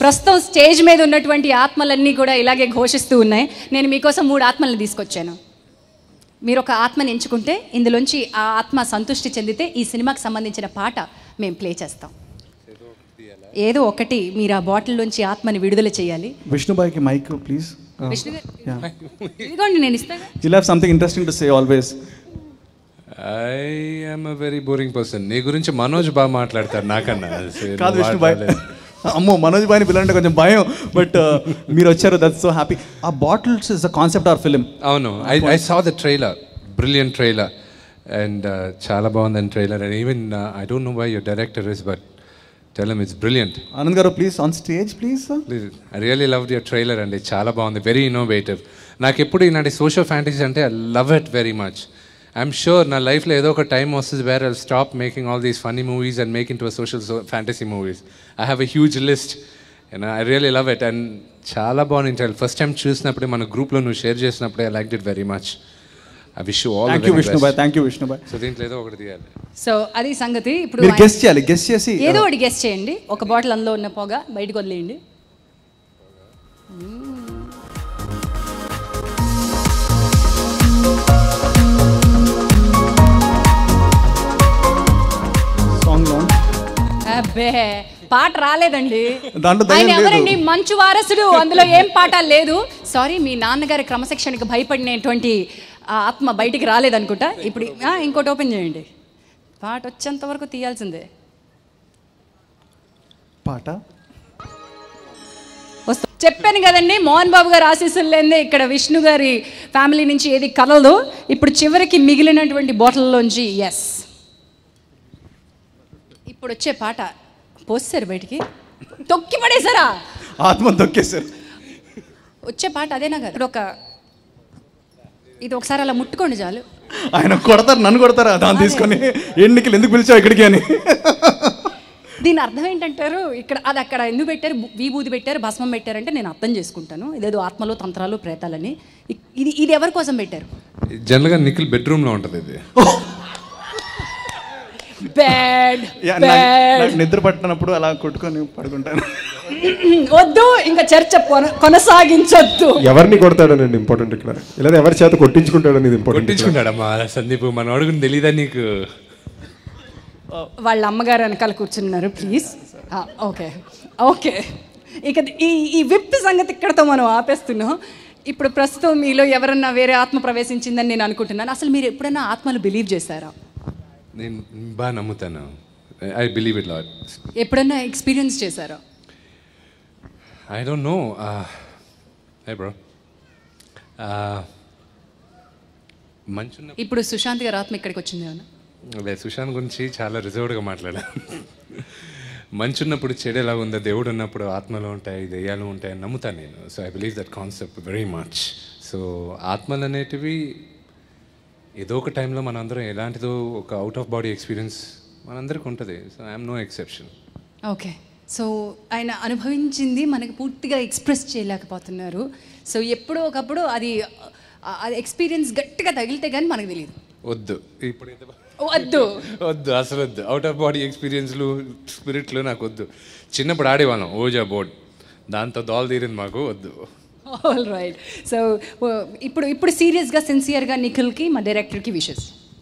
ప్రస్తుతం స్టేజ్ మీద ఉన్నటువంటి ఆత్మలన్నీ కూడా ఇలాగే ఘోషిస్తూ ఉన్నాయి. నేను మీకోసం 3 ఆత్మలను తీసుకొచ్చాను. మీరు ఒక ఆత్మని ఎంచుకుంటే ఇందులోంచి ఆ ఆత్మ సంతృష్టి చెందితే ఈ సినిమాకి సంబంధించిన పాట మేము ప్లే చేస్తాం. ఏదో ఒకటి మీరు ఆ బాటిల్లోంచి ఆత్మని విడుదల చేయాలి. విష్ణుబాయికి మైక్ ప్లీజ్. విష్ణు గారు ఇదిగోండి, నేను ఇస్తాను. You'll have something interesting to say always. I am a very boring person. నీ గురించి మనోజ్ బాగా మాట్లాడతారు నాకన్నా. కాదు విష్ణుబాయ్, అమ్మో మనోజ్ బాయ్ని పిల్లంటే కొంచెం భయం, బట్ మీరు వచ్చారు, దట్స్ సో హ్యాపీ. ఆ bottles is the concept our film. అవును, I saw the trailer, brilliant trailer, and చాలా బాగుంది trailer, and even I don't know why your director is, but tell him it's brilliant. Anand garu please on stage please. Please, I really loved your trailer and it's చాలా బాగుంది, very innovative. నాకు ఎప్పుడు ఇలాంటి social fantasy అంటే I love it very much. I'm sure నా లైఫ్లో ఏదో ఒక టైం వస్తుంది where I'll stop making all these funny movies and make into a social fantasy movies. I have a huge list and I really love it, and చాలా బాగుంది. First time చూసినప్పుడు మన గ్రూప్లో నువ్వు షేర్ చేసినప్పుడు I liked it very much. I wish you all the very best. Thank you Vishnu bhai. So దీంట్లో ఏదో ఒకటి తీయాలి. సో అది సంగతి. ఇప్పుడు మీరు గెస్ చేయాలి, గెస్ చేసి ఏదో ఒకటి గెస్ చేయండి. ఒక బాటిల్ అందులో ఉన్న పొగ బయటకు వదిలేయండి. అబ్బే పాట రాలేదండి. ఆయన ఎవరండి? మంచు వారసుడు, అందులో ఏం పాట లేదు. సారీ, మీ నాన్నగారి క్రమశిక్షణకి భయపడినటువంటి ఆత్మ బయటికి రాలేదనుకుంటా. ఇప్పుడు ఇంకోటి ఓపెన్ చేయండి. పాట వచ్చేంత వరకు తీయాల్సిందే. పాట చెప్పాను కదండి, మోహన్ బాబు గారు ఆశీస్సులు లేదే ఇక్కడ విష్ణు గారి ఫ్యామిలీ నుంచి ఏది కలదు. ఇప్పుడు చివరికి మిగిలినటువంటి బాటిల్లోంచి ఎస్ ఇప్పుడు వచ్చే పాట పోసారు బయటికి, తొక్కి పడేసారా? ఆత్మ తొక్కేశారు. వచ్చే పాట అదేనా కదా? ఇప్పుడు ఇది ఒకసారి అలా ముట్టుకోండి చాలు. ఆయన కొడతారు, నన్ను కొడతారా దాన్ని తీసుకొని, ఎన్నికలు ఎందుకు పిలిచావు ఇక్కడికి అని. దీని అర్థం ఏంటంటారు? ఇక్కడ అది అక్కడ ఎందుకు పెట్టారు, విభూది పెట్టారు, భస్మం పెట్టారంటే నేను అర్థం చేసుకుంటాను, ఇదేదో ఆత్మలు తంత్రాలు ప్రేతాలని. ఇది ఎవరి కోసం పెట్టారు? జనరల్గా నిఖిల్ బెడ్రూమ్లో ఉంటుంది ఇది. నిద్ర పట్టినప్పుడు అలా కొట్టుకొని పడుకుంటాను. వద్దు, ఇంకా చర్చ కొనసాగించొద్దు. ఎవరిని కొడతాడనండి ఇంపార్టెంట్ ఇక్కడ, లేదా ఎవరి చేత కొట్టించుకుంటాడని ఇంపార్టెంట్. కొట్టించుకుంటాడమ్మా సందీప్, మన అడుగుని తెలీదా నీకు? వాళ్ళ అమ్మగారు వెనకాల కూర్చున్నారు ప్లీజ్. ఓకే ఓకే, ఇక ఈ విప్ సంగతి ఇక్కడతో మనం ఆపేస్తున్నాం. ఇప్పుడు ప్రస్తుతం మీలో ఎవరన్నా వేరే ఆత్మ ప్రవేశించిందని నేను అనుకుంటున్నాను. అసలు మీరు ఎప్పుడైనా ఆత్మలు బిలీవ్ చేశారా? నేను బాగా నమ్ముతాను. I believe it lot. ఎప్పుడన్నా ఎక్స్పీరియన్స్ చేశారా? I don't know. Hey bro, మంచున్న ఇప్పుడు సుశాంత్ గారి ఆత్మ ఇక్కడికి వచ్చింది ఏమన్నా? అదే సుశాంత్ గురించి చాలా రిజర్వ్డ్గా మాట్లాడాను. మంచున్నప్పుడు చెడు ఎలా ఉందో, దేవుడు ఉన్నప్పుడు ఆత్మలు ఉంటాయి, దెయ్యాలు ఉంటాయి నమ్ముతాను నేను. So I believe that concept very much. So ఆత్మలు అనేటివి ఏదో ఒక టైంలో మనందరం ఎలాంటిదో ఒక అవుట్ ఆఫ్ బాడీ ఎక్స్పీరియన్స్ మనందరికి ఉంటుంది. So I'm no exception. Okay, so ఆయన అనుభవించింది మనకి పూర్తిగా ఎక్స్ప్రెస్ చేయలేకపోతున్నారు. సో ఎప్పుడో ఒకప్పుడు అది ఎక్స్పీరియన్స్ గట్టిగా తగిలితే కానీ మనకు తెలియదు. వద్దు ఇప్పుడు వద్దు వద్దు, అసలు వద్దు. అవుట్ ఆఫ్ బాడీ ఎక్స్పీరియన్స్లు స్పిరిట్లు నాకు వద్దు. చిన్నప్పుడు ఆడేవాళ్ళం ఓజా బోర్డ్, దాంతో దోల తీరింది మాకు, వద్దు. All right. సో ఇప్పుడు సీరియస్గా సిన్సియర్గా నిఖిల్కి మా డైరెక్టర్కి విషెస్.